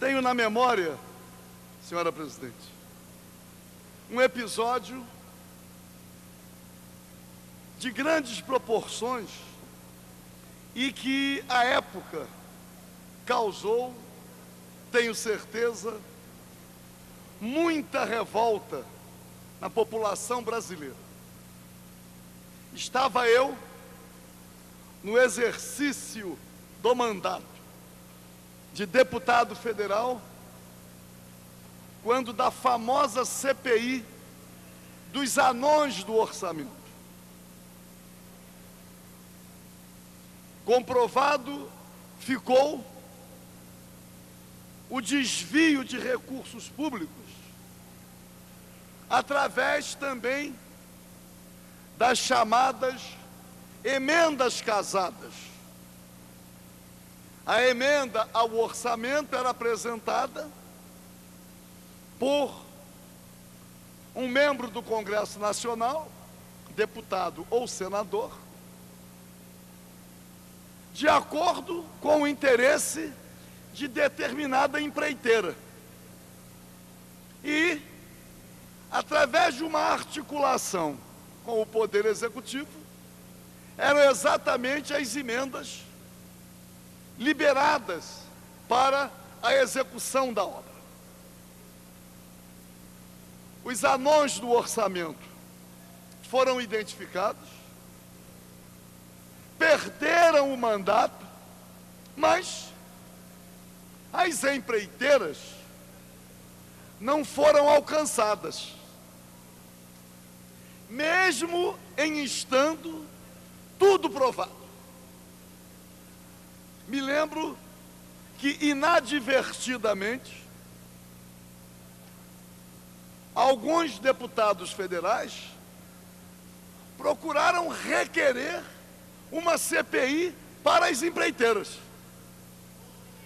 Tenho na memória, senhora presidente, um episódio de grandes proporções e que, à época, causou, tenho certeza, muita revolta na população brasileira. Estava eu no exercício do mandato de deputado federal, quando da famosa CPI dos anões do orçamento. Comprovado ficou o desvio de recursos públicos, através também das chamadas emendas casadas. A emenda ao orçamento era apresentada por um membro do Congresso Nacional, deputado ou senador, de acordo com o interesse de determinada empreiteira. E, através de uma articulação com o Poder Executivo, eram exatamente as emendas liberadas para a execução da obra. Os anões do orçamento foram identificados, perderam o mandato, mas as empreiteiras não foram alcançadas, mesmo em estando tudo provado. Me lembro que, inadvertidamente, alguns deputados federais procuraram requerer uma CPI para as empreiteiras.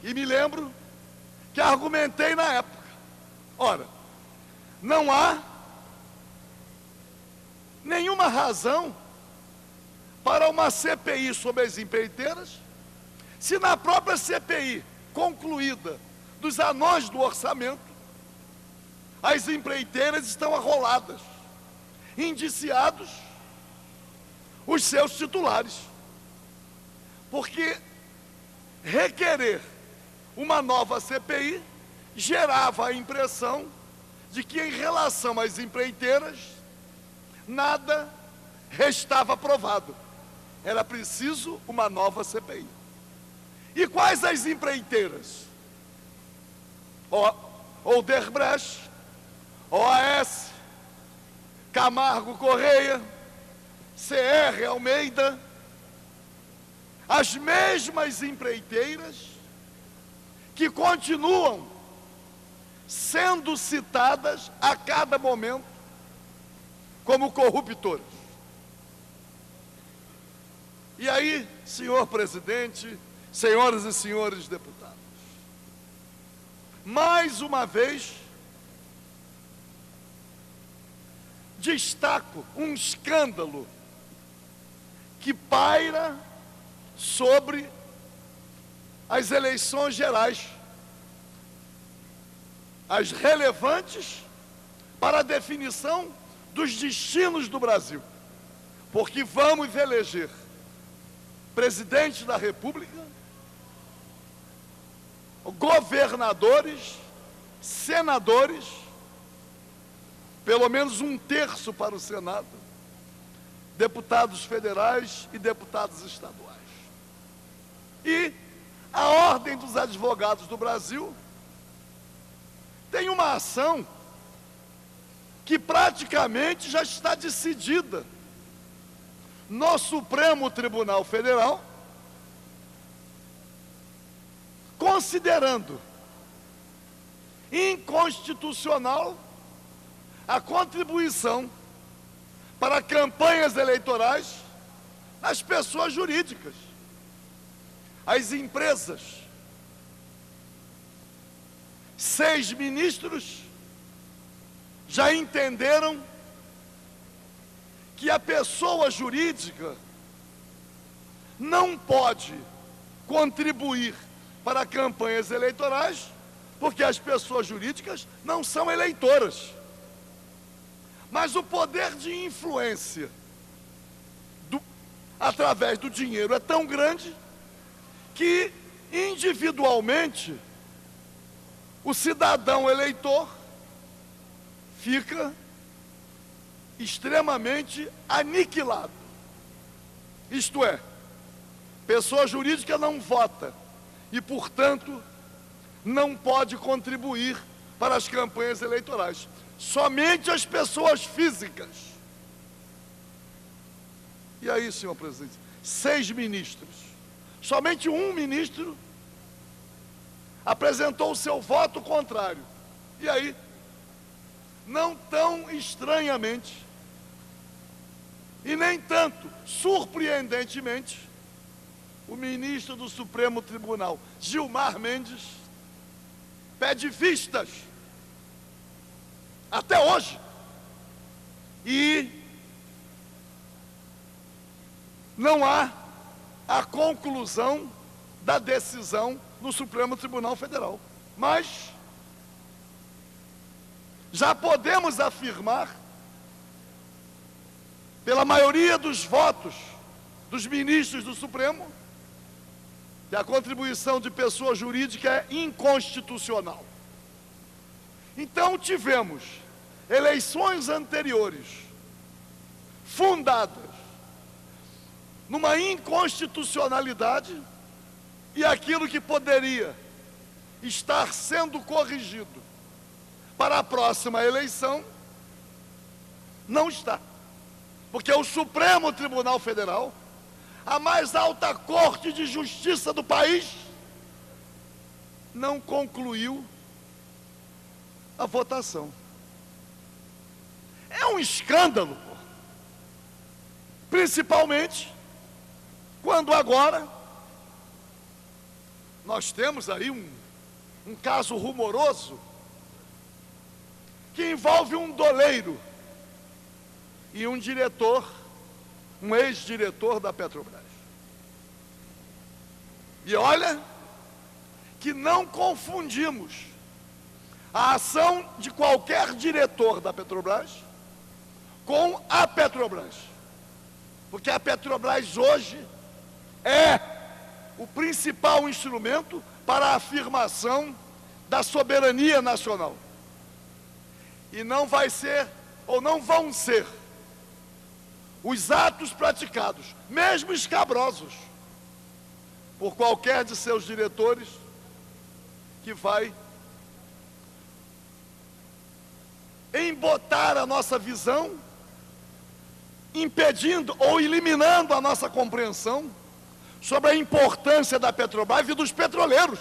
E me lembro que argumentei na época: ora, não há nenhuma razão para uma CPI sobre as empreiteiras, se na própria CPI concluída dos anões do orçamento, as empreiteiras estão arroladas, indiciados os seus titulares. Porque requerer uma nova CPI gerava a impressão de que, em relação às empreiteiras, nada restava provado. Era preciso uma nova CPI. E quais as empreiteiras? Odebrecht, OAS, Camargo Correia, CR Almeida, as mesmas empreiteiras que continuam sendo citadas a cada momento como corruptoras. E aí, senhor presidente, senhoras e senhores deputados, mais uma vez, destaco um escândalo que paira sobre as eleições gerais, as relevantes para a definição dos destinos do Brasil, porque vamos eleger presidente da República, governadores, senadores, pelo menos um terço para o Senado, deputados federais e deputados estaduais. E a Ordem dos Advogados do Brasil tem uma ação que praticamente já está decidida no Supremo Tribunal Federal, considerando inconstitucional a contribuição para campanhas eleitorais das pessoas jurídicas. As empresas, 6 ministros já entenderam que a pessoa jurídica não pode contribuir para campanhas eleitorais porque as pessoas jurídicas não são eleitoras. Mas o poder de influência através do dinheiro é tão grande que, individualmente, o cidadão eleitor fica extremamente aniquilado. Isto é, pessoa jurídica não vota e, portanto, não pode contribuir para as campanhas eleitorais. Somente as pessoas físicas. E aí, senhor presidente, 6 ministros. Somente um ministro apresentou o seu voto contrário. E aí, não tão estranhamente, e nem tanto surpreendentemente, o ministro do Supremo Tribunal, Gilmar Mendes, pede vistas até hoje. E não há a conclusão da decisão no Supremo Tribunal Federal. Mas já podemos afirmar, pela maioria dos votos dos ministros do Supremo, que a contribuição de pessoa jurídica é inconstitucional. Então tivemos eleições anteriores fundadas numa inconstitucionalidade, e aquilo que poderia estar sendo corrigido para a próxima eleição não está. Porque o Supremo Tribunal Federal, a mais alta corte de justiça do país, não concluiu a votação. É um escândalo, principalmente quando agora nós temos aí um caso rumoroso que envolve um doleiro e um diretor, um ex-diretor da Petrobras. E olha que não confundimos a ação de qualquer diretor da Petrobras com a Petrobras. Porque a Petrobras hoje é o principal instrumento para a afirmação da soberania nacional. E não vai ser, ou não vão ser, os atos praticados, mesmo escabrosos, por qualquer de seus diretores, que vai embotar a nossa visão, impedindo ou eliminando a nossa compreensão sobre a importância da Petrobras e dos petroleiros.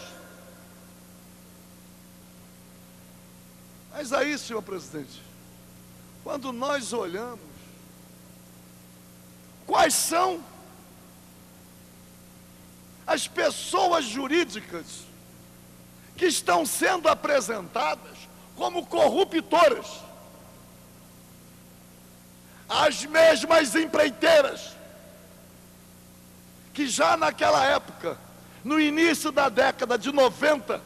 Mas aí, senhor presidente, quando nós olhamos, quais são as pessoas jurídicas que estão sendo apresentadas como corruptoras? As mesmas empreiteiras que já naquela época, no início da década de 90,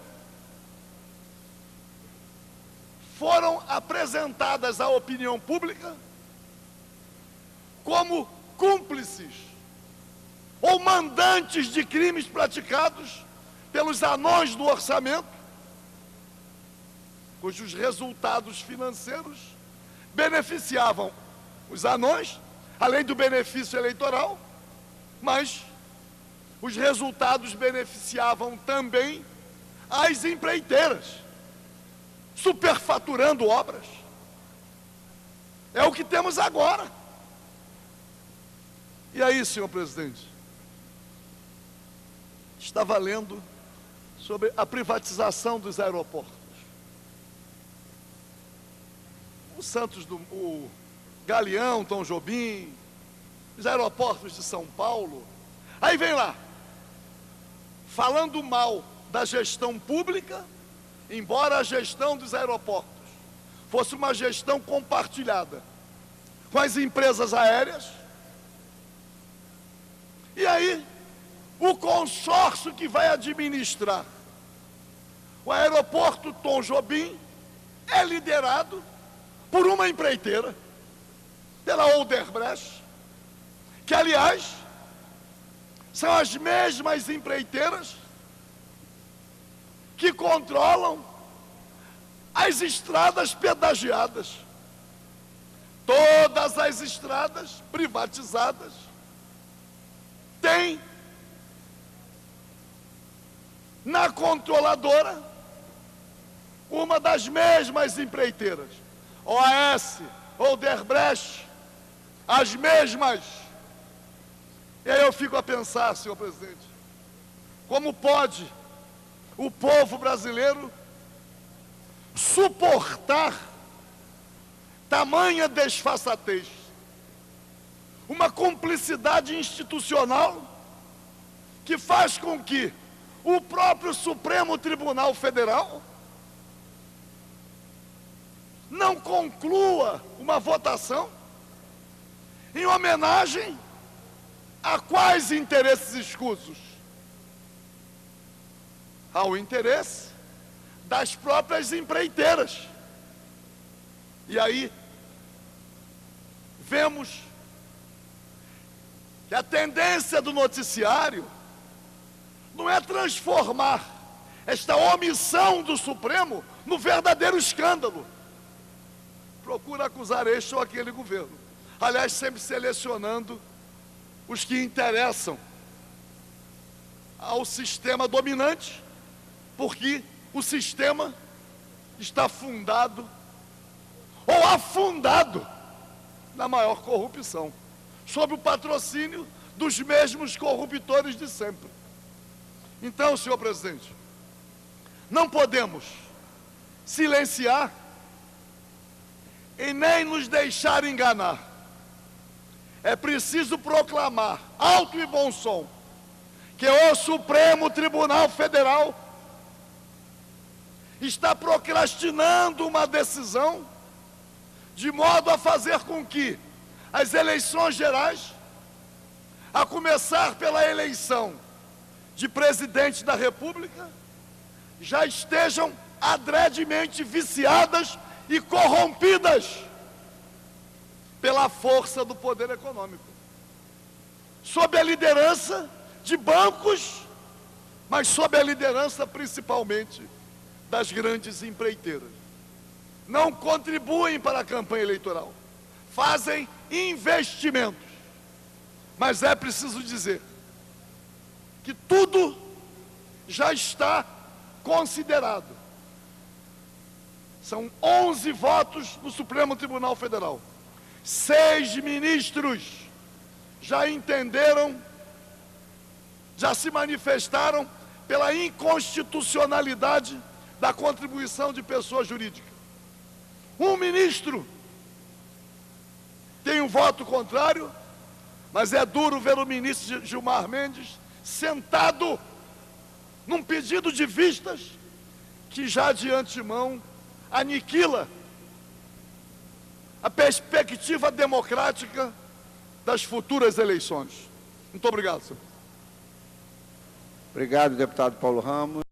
foram apresentadas à opinião pública como cúmplices ou mandantes de crimes praticados pelos anões do orçamento, cujos resultados financeiros beneficiavam os anões, além do benefício eleitoral, mas os resultados beneficiavam também as empreiteiras, superfaturando obras. É o que temos agora. E aí, senhor presidente, estava lendo sobre a privatização dos aeroportos. O Galeão, Tom Jobim, os aeroportos de São Paulo. Aí vem lá, falando mal da gestão pública, embora a gestão dos aeroportos fosse uma gestão compartilhada com as empresas aéreas. E aí, o consórcio que vai administrar o aeroporto aeroporto Tom Jobim é liderado por uma empreiteira, pela Odebrecht, que, aliás, são as mesmas empreiteiras que controlam as estradas pedagiadas. Todas as estradas privatizadas têm na controladora uma das mesmas empreiteiras, OAS, Odebrecht, as mesmas. E aí eu fico a pensar, senhor presidente, como pode o povo brasileiro suportar tamanha desfaçatez, uma cumplicidade institucional que faz com que o próprio Supremo Tribunal Federal não conclua uma votação em homenagem a quais interesses escusos? Ao interesse das próprias empreiteiras. E aí, vemos que a tendência do noticiário não é transformar esta omissão do Supremo no verdadeiro escândalo. Procura acusar este ou aquele governo. Aliás, sempre selecionando os que interessam ao sistema dominante, porque o sistema está fundado ou afundado na maior corrupção, sob o patrocínio dos mesmos corruptores de sempre. Então, senhor presidente, não podemos silenciar e nem nos deixar enganar. É preciso proclamar, alto e bom som, que o Supremo Tribunal Federal está procrastinando uma decisão de modo a fazer com que as eleições gerais, a começar pela eleição de presidente da República, já estejam adredemente viciadas e corrompidas pela força do poder econômico, sob a liderança de bancos, mas sob a liderança principalmente das grandes empreiteiras. Não contribuem para a campanha eleitoral, fazem investimentos, mas é preciso dizer que tudo já está considerado. São 11 votos no Supremo Tribunal Federal. 6 ministros já entenderam, já se manifestaram pela inconstitucionalidade da contribuição de pessoa jurídica. Um ministro tem um voto contrário, mas é duro ver o ministro Gilmar Mendes sentado num pedido de vistas que já de antemão aniquila a perspectiva democrática das futuras eleições. Muito obrigado, senhor. Obrigado, deputado Paulo Ramos.